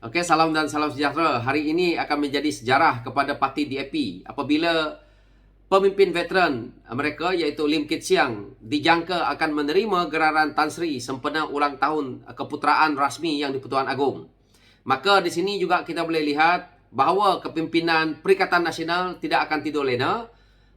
Okey, salam dan salam sejahtera. Hari ini akan menjadi sejarah kepada parti DAP apabila pemimpin veteran mereka iaitu Lim Kit Siang dijangka akan menerima gelaran Tan Sri sempena ulang tahun keputeraan rasmi Yang di-Pertuan Agong. Maka di sini juga kita boleh lihat bahawa kepimpinan Perikatan Nasional tidak akan tidur lena,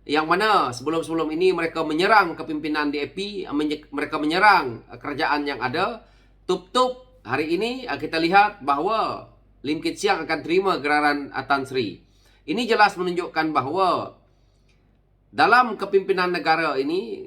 yang mana sebelum-sebelum ini mereka menyerang kepimpinan DAP, mereka menyerang kerajaan yang ada. Tup-tup hari ini kita lihat bahawa Lim Kit Siang akan terima gelaran Tan Sri. Ini jelas menunjukkan bahawa dalam kepimpinan negara ini,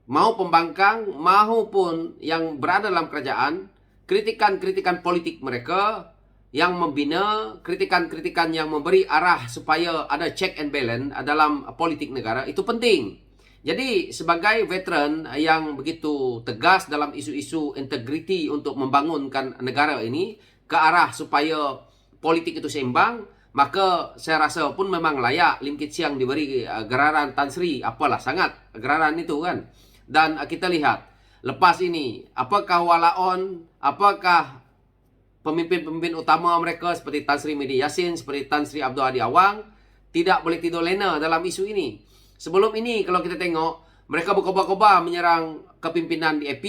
mau pembangkang maupun yang berada dalam kerajaan, kritikan-kritikan politik mereka yang membina, kritikan-kritikan yang memberi arah supaya ada check and balance dalam politik negara, itu penting. Jadi sebagai veteran yang begitu tegas dalam isu-isu integriti untuk membangunkan negara ini ke arah supaya politik itu seimbang, maka saya rasa pun memang layak Lim Kit Siang diberi gelaran Tan Sri. Apalah sangat gelaran itu kan. Dan kita lihat lepas ini apakah walaon, apakah pemimpin-pemimpin utama mereka seperti Tan Sri Medi Yassin, seperti Tan Sri Abdul Hadi Awang tidak boleh tidur lena dalam isu ini. Sebelum ini kalau kita tengok, mereka berkobar-kobar menyerang kepimpinan DAP,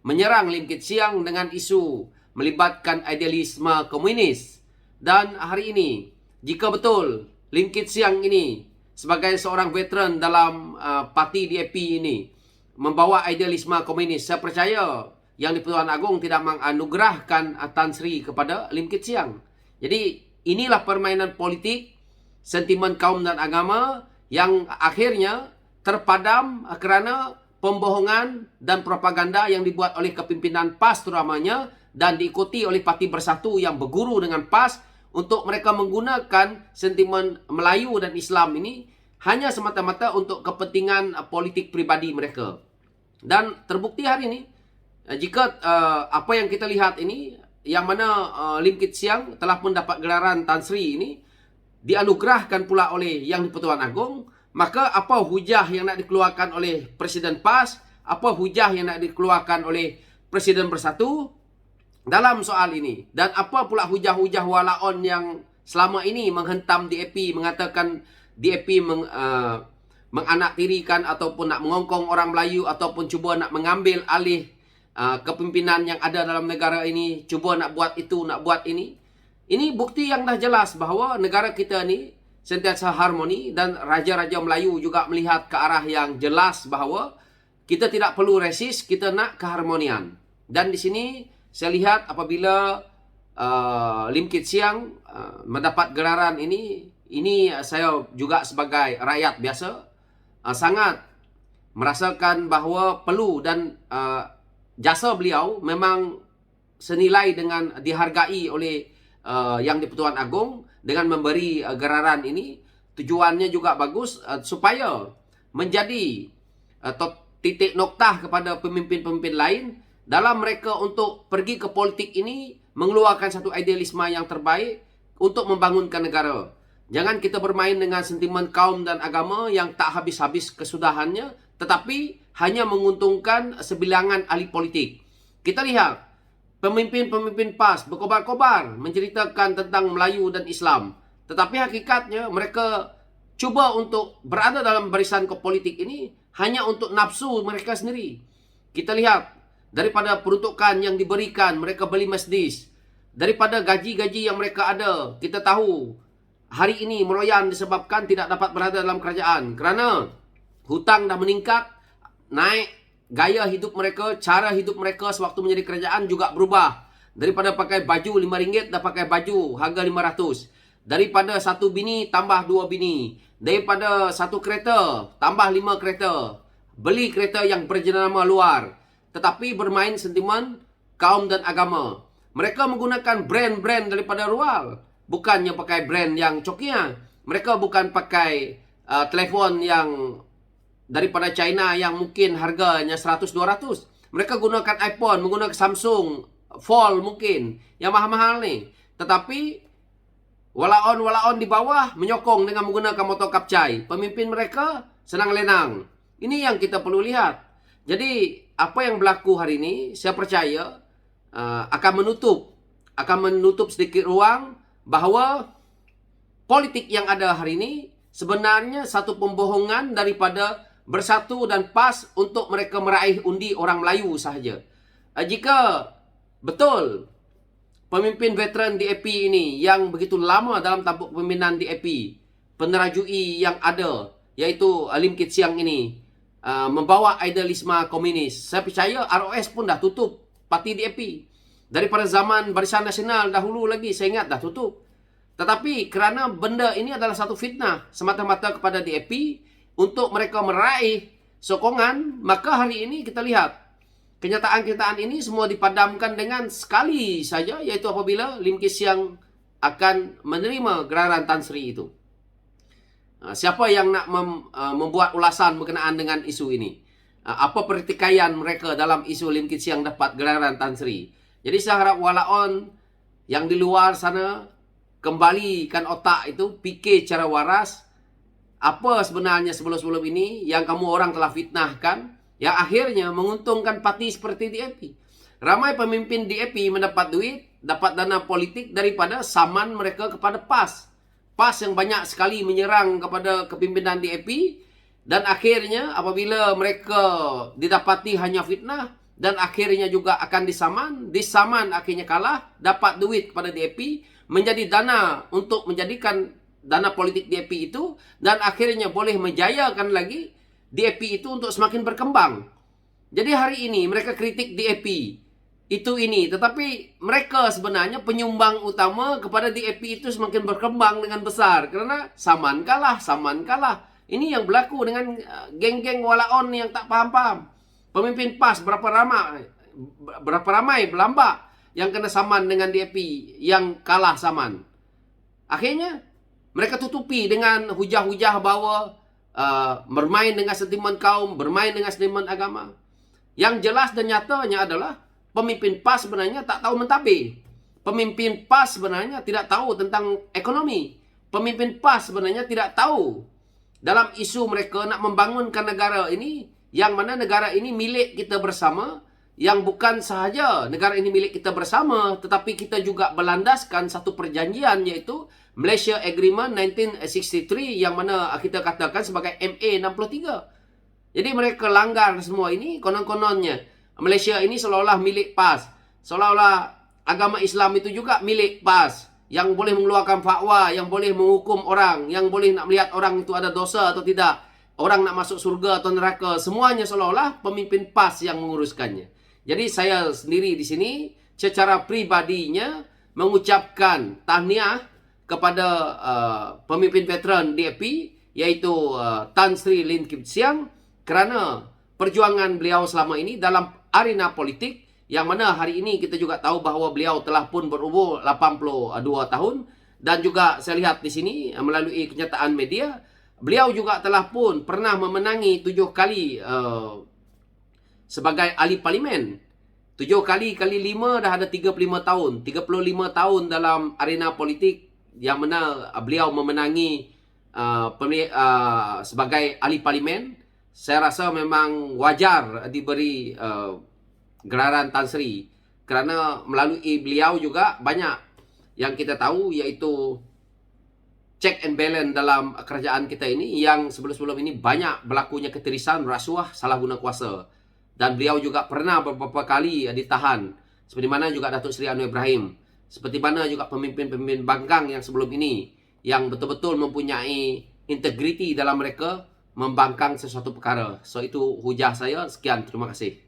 menyerang Lim Kit Siang dengan isu melibatkan idealisme komunis. Dan hari ini, jika betul Lim Kit Siang ini sebagai seorang veteran dalam parti DAP ini membawa idealisme komunis, saya percaya Yang di-Pertuan Agong tidak menganugerahkan Tan Sri kepada Lim Kit Siang. Jadi inilah permainan politik, sentimen kaum dan agama yang akhirnya terpadam kerana pembohongan dan propaganda yang dibuat oleh kepimpinan PAS terutamanya dan diikuti oleh Parti Bersatu yang berguru dengan PAS untuk mereka menggunakan sentimen Melayu dan Islam ini hanya semata-mata untuk kepentingan politik pribadi mereka. Dan terbukti hari ini, jika apa yang kita lihat ini, yang mana Lim Kit Siang telah mendapat gelaran Tan Sri ini dianugerahkan pula oleh Yang di-Pertuan Agong, maka apa hujah yang nak dikeluarkan oleh Presiden PAS, apa hujah yang nak dikeluarkan oleh Presiden Bersatu dalam soal ini, dan apa pula hujah-hujah walaon yang selama ini menghentam DAP, mengatakan DAP menganaktirikan ataupun nak mengongkong orang Melayu ataupun cuba nak mengambil alih kepimpinan yang ada dalam negara ini, cuba nak buat itu, nak buat ini. Ini bukti yang dah jelas bahawa negara kita ni sentiasa harmoni, dan raja-raja Melayu juga melihat ke arah yang jelas bahawa kita tidak perlu resis, kita nak keharmonian. Dan di sini saya lihat apabila Lim Kit Siang mendapat gelaran ini saya juga sebagai rakyat biasa sangat merasakan bahawa perlu, dan jasa beliau memang senilai dengan dihargai oleh Yang di-Pertuan Agong dengan memberi gelaran ini. Tujuannya juga bagus supaya menjadi titik noktah kepada pemimpin-pemimpin lain dalam mereka untuk pergi ke politik ini, mengeluarkan satu idealisme yang terbaik untuk membangunkan negara. Jangan kita bermain dengan sentimen kaum dan agama yang tak habis-habis kesudahannya, tetapi hanya menguntungkan sebilangan ahli politik. Kita lihat pemimpin-pemimpin PAS berkobar-kobar menceritakan tentang Melayu dan Islam, tetapi hakikatnya mereka cuba untuk berada dalam barisan politik ini hanya untuk nafsu mereka sendiri. Kita lihat daripada peruntukan yang diberikan, mereka beli Mercedes. Daripada gaji-gaji yang mereka ada, kita tahu hari ini meroyan disebabkan tidak dapat berada dalam kerajaan kerana hutang dah meningkat, naik gaya hidup mereka, cara hidup mereka sewaktu menjadi kerajaan juga berubah. Daripada pakai baju RM5 dah pakai baju harga 500. Daripada satu bini tambah 2 bini. Daripada satu kereta tambah 5 kereta. Beli kereta yang berjenama luar. Tetapi bermain sentimen kaum dan agama. Mereka menggunakan brand-brand daripada luar, bukannya pakai brand yang cokia. Mereka bukan pakai telefon yang daripada China yang mungkin harganya 100-200. Mereka gunakan iPhone, menggunakan Samsung Fold mungkin, yang mahal-mahal ni. Tetapi walaon-walaon di bawah menyokong dengan menggunakan motor kapcai. Pemimpin mereka senang lenang. Ini yang kita perlu lihat. Jadi apa yang berlaku hari ini, saya percaya akan menutup akan menutup sedikit ruang bahawa politik yang ada hari ini sebenarnya satu pembohongan daripada Bersatu dan PAS untuk mereka meraih undi orang Melayu sahaja. Jika betul pemimpin veteran DAP ini yang begitu lama dalam tampuk pemimpinan DAP, penerajui yang ada, iaitu Lim Kit Siang ini, membawa idealisme komunis, saya percaya ROS pun dah tutup parti DAP. Daripada zaman Barisan Nasional dahulu lagi, saya ingat dah tutup. Tetapi kerana benda ini adalah satu fitnah semata-mata kepada DAP untuk mereka meraih sokongan, maka hari ini kita lihat kenyataan-kenyataan ini semua dipadamkan dengan sekali saja, iaitu apabila Lim Kit Siang akan menerima geraran Tan Sri itu. Siapa yang nak membuat ulasan berkenaan dengan isu ini? Apa pertikaian mereka dalam isu Lim Kit Siang dapat gelaran Tan Sri? Jadi saya harap walaon yang di luar sana kembalikan otak itu, fikir secara waras. Apa sebenarnya sebelum-sebelum ini yang kamu orang telah fitnahkan, yang akhirnya menguntungkan parti seperti DAP. Ramai pemimpin DAP mendapat duit, dapat dana politik daripada saman mereka kepada PAS. PAS yang banyak sekali menyerang kepada kepimpinan DAP, dan akhirnya apabila mereka didapati hanya fitnah, dan akhirnya juga akan disaman akhirnya kalah, dapat duit kepada DAP, menjadi dana untuk menjadikan dana politik DAP itu, dan akhirnya boleh menjayakan lagi DAP itu untuk semakin berkembang. Jadi hari ini mereka kritik DAP itu ini, tetapi mereka sebenarnya penyumbang utama kepada DAP itu semakin berkembang dengan besar, kerana saman kalah. Ini yang berlaku dengan geng-geng walaon yang tak faham-faham. Pemimpin PAS berapa ramai berlambak yang kena saman dengan DAP yang kalah saman. Akhirnya mereka tutupi dengan hujah-hujah bahawa bermain dengan sentimen kaum, bermain dengan sentimen agama. Yang jelas dan nyatanya adalah pemimpin PAS sebenarnya tak tahu mentadbir. Pemimpin PAS sebenarnya tidak tahu tentang ekonomi. Pemimpin PAS sebenarnya tidak tahu dalam isu mereka nak membangunkan negara ini, yang mana negara ini milik kita bersama, yang bukan sahaja negara ini milik kita bersama, tetapi kita juga berlandaskan satu perjanjian, iaitu Malaysia Agreement 1963, yang mana kita katakan sebagai MA 63. Jadi mereka langgar semua ini. Konon-kononnya Malaysia ini seolah-olah milik PAS, seolah-olah agama Islam itu juga milik PAS, yang boleh mengeluarkan fatwa, yang boleh menghukum orang, yang boleh nak melihat orang itu ada dosa atau tidak, orang nak masuk surga atau neraka, semuanya seolah-olah pemimpin PAS yang menguruskannya. Jadi saya sendiri di sini secara pribadinya mengucapkan tahniah kepada pemimpin veteran DAP, iaitu Tan Sri Lim Kit Siang, kerana perjuangan beliau selama ini dalam arena politik, yang mana hari ini kita juga tahu bahawa beliau telah pun berumur 82 tahun, dan juga saya lihat di sini melalui kenyataan media, beliau juga telah pun pernah memenangi 7 kali sebagai ahli parlimen. 7 kali 5 dah ada 35 tahun. 35 tahun dalam arena politik, yang mana beliau memenangi sebagai ahli parlimen. Saya rasa memang wajar diberi gelaran Tan Sri, kerana melalui beliau juga banyak yang kita tahu, iaitu check and balance dalam kerajaan kita ini, yang sebelum-sebelum ini banyak berlakunya ketirisan, rasuah, salah guna kuasa. Dan beliau juga pernah beberapa kali ditahan, seperti mana juga Datuk Seri Anwar Ibrahim, seperti mana juga pemimpin-pemimpin bangkang yang sebelum ini, yang betul-betul mempunyai integriti dalam mereka membangkang sesuatu perkara. So itu hujah saya. Sekian, terima kasih.